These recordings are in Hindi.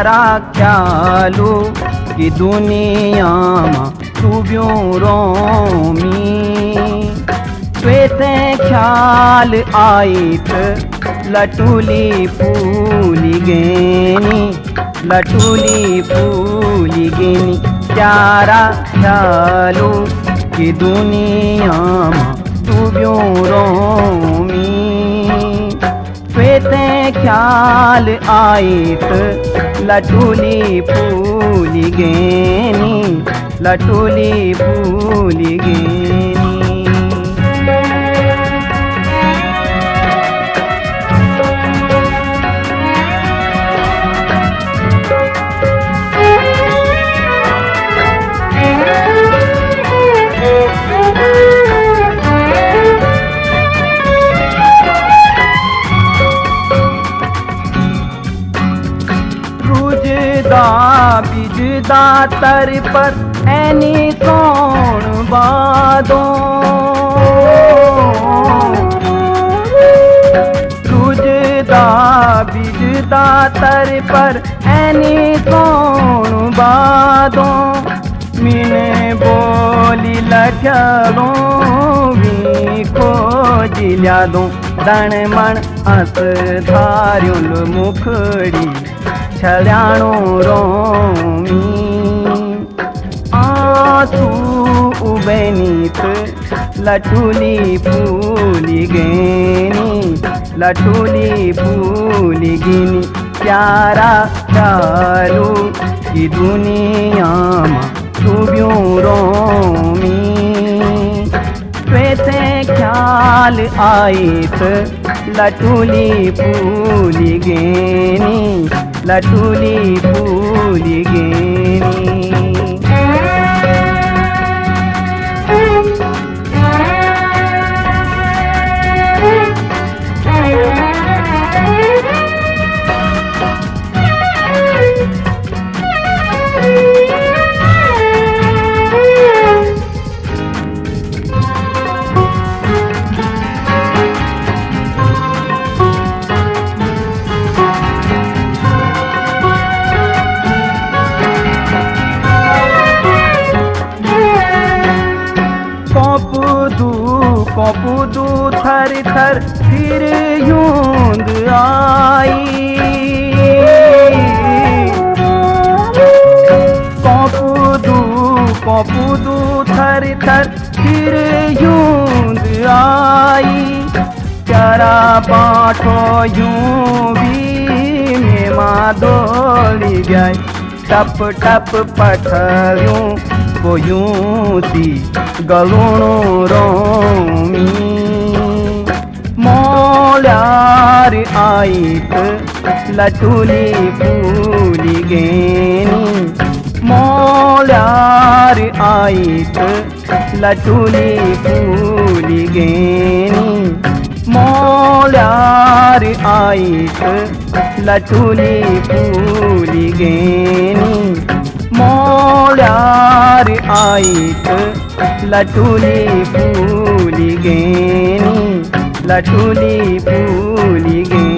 प्यारा ख्यालू कि दुनिया में तू ब्यों रोमी स्वेते ख्याल आईत लटूली फूली गेनी लटूली फूली गेनी प्यारा ख्यालू कि दुनिया में तू ब्यों रोमी स्वेते ख्याल आईत लटूली फूली गेनी लटूली फूली गेनी। बिजदा तर पर ऐनी सोण बादों रुजदा बिजदा तर पर ऐनी सोण बादों मिने बोली लठलों भी खोज लियादों दण मण हस धार्युल मुखड़ी छल्याणो रोमी आंसू उबेनीत लटूली फूली गेनी लटूली फूली गिनी प्यारा ख्यालू कि दुनिया में तू ब्यों रोमी स्वेते ख्याल आईत लटूली फूली गेनी लटूली फूली गेनी। कपूदू थर थर फिर यूंद आई कपूदू थर थर फिर यूंद आई प्यारा बाँठो यूं भी मेमा दौड़ी जाए टप टप पठरूं वो यूं सी गलूणो रोमी मोल्यार आईत लटूली फूली गेनी मोल्यार आईत लटूली फूली गेनी मोल्यार आईत लटूली फूली गेनी मोल्यार आईत लटूली फूली गेनी लटूली फूली गेनी।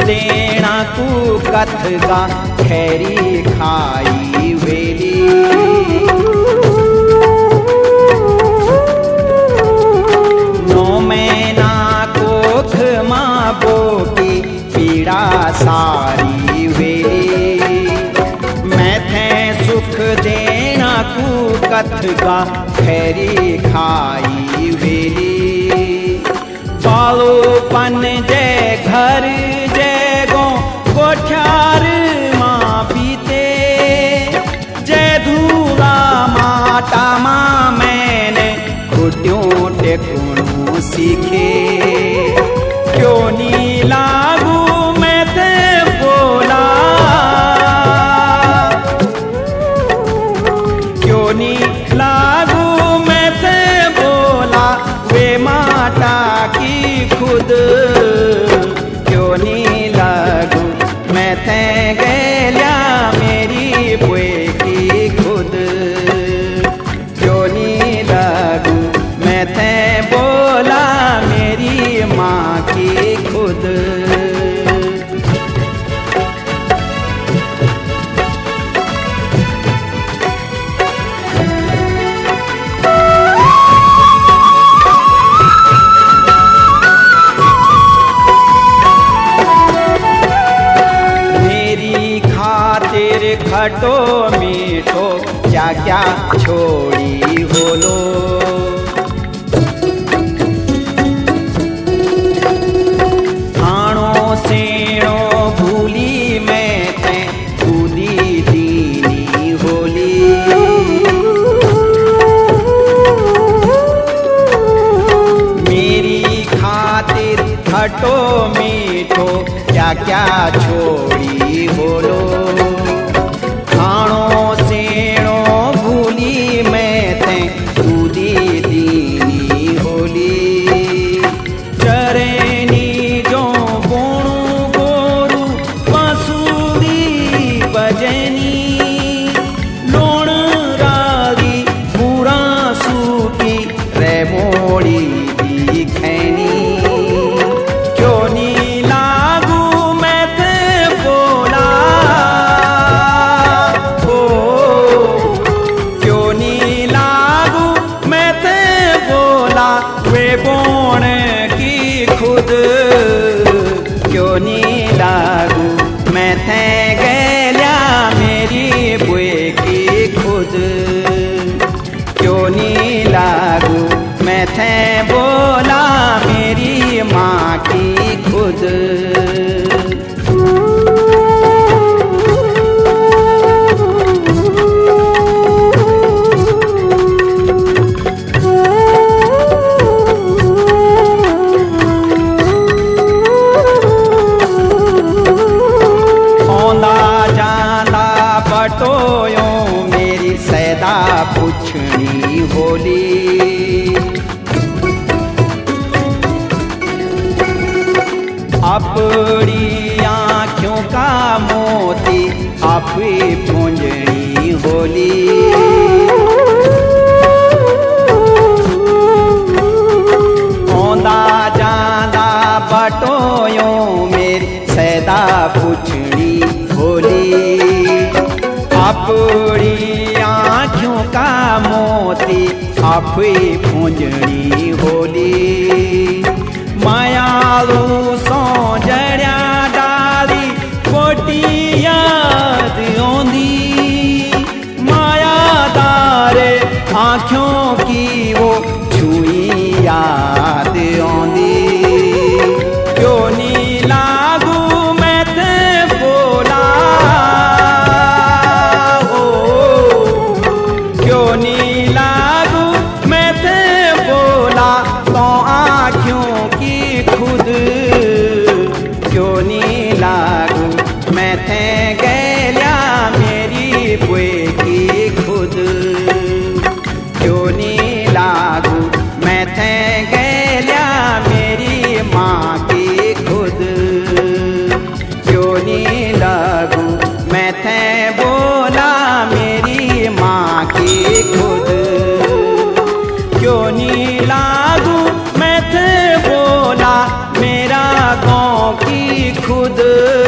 देना कू कथगा खैरी खाई वेली। नौ महीना कोख माँ बोकी पीड़ा सारी वेली। मैं थे सुख देना कू कथगा खैरी खाई वेली। पालो पन जय घर जय गो कोठार माँ पीते। जय धूला माता माँ मैंने घुट्यों टेकुणू सीखे। क्यों नी लागू मैं थे बोला, क्यों नी लागू मैं थे बोला वे माता की खुद। क्यों नी लागू मैं थे गैल्या मेरी बुए की खुद। क्यों नी लागू मैं थे बोला मेरी माँ की खुद। खटो मीठो क्या क्या छोड़ी बोलो। खाणो सेणो भूली मैं ते कूदी दीनी होली। मेरी खातिर खटो मीठो क्या क्या छोड़ी बोलो। खाणो सेणो भूली मैं ते कूदी दीनी होली। चरेनी जो बोणू गोरू बांसुरी बजनी। लोण रागी पूरा सूकी रे मोड़ी दी खैनी। क्यों नी लागू मैं थे बोला, बोण की खुद। क्यों नी लागू मैं थे गैल्या मेरी बुए की खुद। क्यों नी लागू मैं थे बोला मेरी माँ की खुद। बटोयो मेरी सैदा पुछनी होली। अपनी आँखों का मोती आप पूंजनी होली। औंदा जांदा बटोयो मेरी सैदा पुछनी होली। अपनी आँखों का मोती आप पूंजनी होली। मायालू सो जड़िया डाली कोटी याद आंदी। मायादारे आँखों की वो छुई याद आंदी। क्यों नी लागू मैं थे बोला, क्यों नी लागू मैं थे बोला तो आँखों की खुद। ग